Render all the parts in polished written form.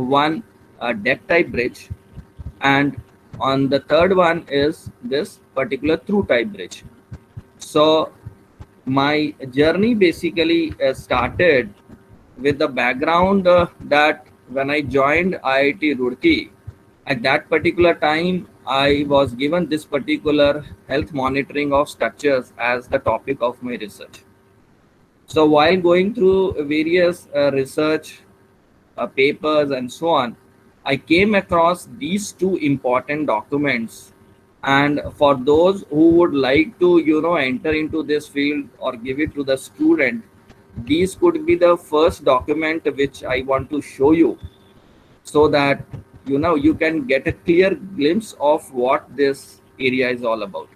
one deck type bridge, and on the third one is this particular through type bridge. So my journey basically started with the background that when I joined IIT Roorkee, at that particular time, I was given this particular health monitoring of structures as the topic of my research. So while going through various research papers and so on, I came across these two important documents. And for those who would like to, enter into this field or give it to the student, these could be the first document which I want to show you, so that you can get a clear glimpse of what this area is all about.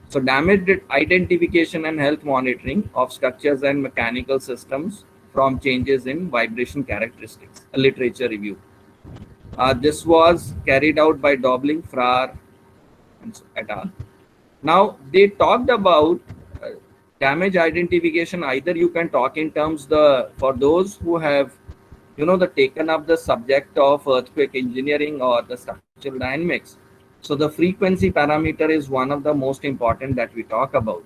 So damage identification and health monitoring of structures and mechanical systems from changes in vibration characteristics, a literature review. This was carried out by Dobling, Farrar, and et al. Now they talked about uh, damage identification. Either you can talk in terms the for those who have the taken up the subject of earthquake engineering or the structural dynamics. So the frequency parameter is one of the most important that we talk about.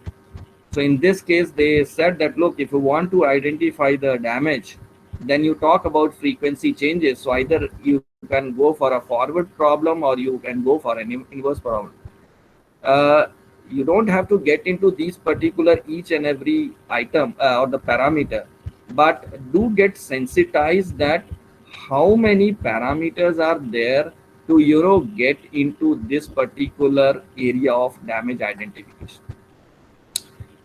So in this case, they said that look, if you want to identify the damage, then you talk about frequency changes. So either you can go for a forward problem or you can go for an inverse problem. Uh, you don't have to get into these particular each and every item or the parameter, but do get sensitized that how many parameters are there to get into this particular area of damage identification.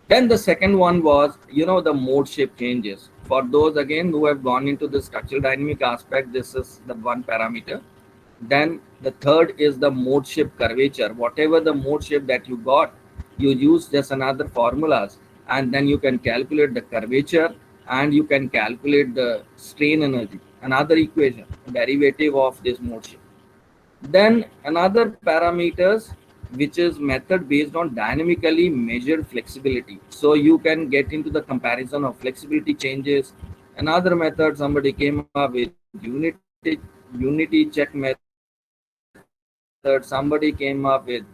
Then the second one was, the mode shape changes. For those again who have gone into the structural dynamic aspect, this is the one parameter. Then the third is the mode shape curvature. Whatever the mode shape that you got, you use just another formulas, and then you can calculate the curvature and you can calculate the strain energy, another equation, derivative of this mode shape. Then another parameters, which is method based on dynamically measured flexibility. So you can get into the comparison of flexibility changes. Another method, somebody came up with unity check method. Somebody came up with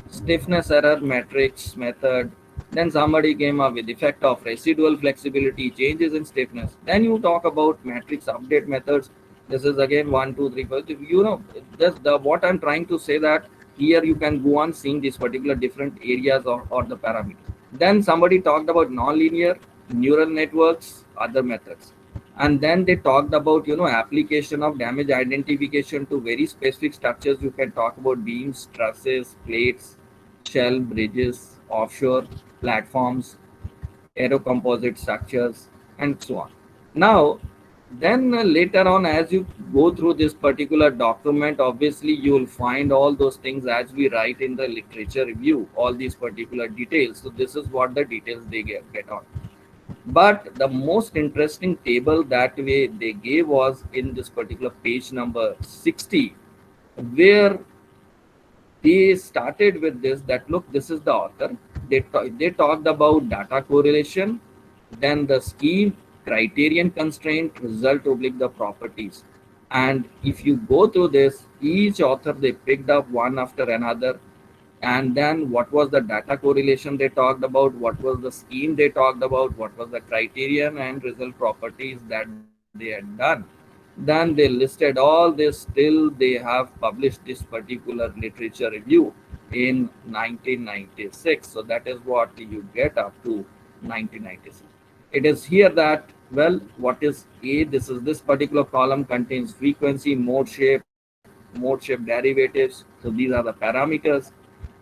stiffness error matrix method. Then somebody came up with effect of residual flexibility changes in stiffness. Then you talk about matrix update methods. This is again 1, 2, 3, 4. What I'm trying to say that here you can go on seeing these particular different areas or the parameters. Then somebody talked about nonlinear neural networks, other methods. And then they talked about application of damage identification to very specific structures. You can talk about beams, trusses, plates, shell, bridges, offshore platforms, aerocomposite structures, and so on. Now, then later on, as you go through this particular document, obviously you will find all those things as we write in the literature review, all these particular details. So this is what the details they get on. But the most interesting table that they gave was in this particular page number 60, where they started with this, that look, this is the author. They talked about data correlation, then the scheme, criterion constraint, result oblique the properties. And if you go through this, each author they picked up one after another. And then what was the data correlation they talked about, what was the scheme they talked about, what was the criterion and result properties that they had done. Then they listed all this till they have published this particular literature review in 1996. So that is what you get up to 1996. It is here that, well, what is A? This is this particular column contains frequency, mode shape derivatives. So these are the parameters.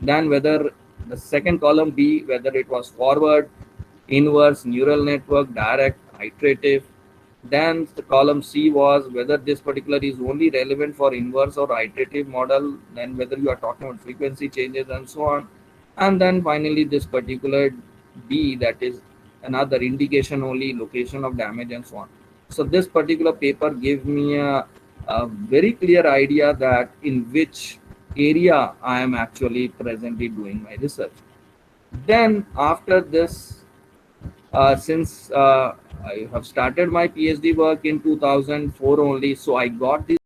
Then whether the second column B, whether it was forward, inverse, neural network, direct, iterative. Then the column C was whether this particular is only relevant for inverse or iterative model, then whether you are talking about frequency changes and so on. And then finally this particular D, that is another indication only, location of damage and so on. So this particular paper gave me a very clear idea that in which area I am actually presently doing my research. Then after this since I have started my PhD work in 2004 only, so I got this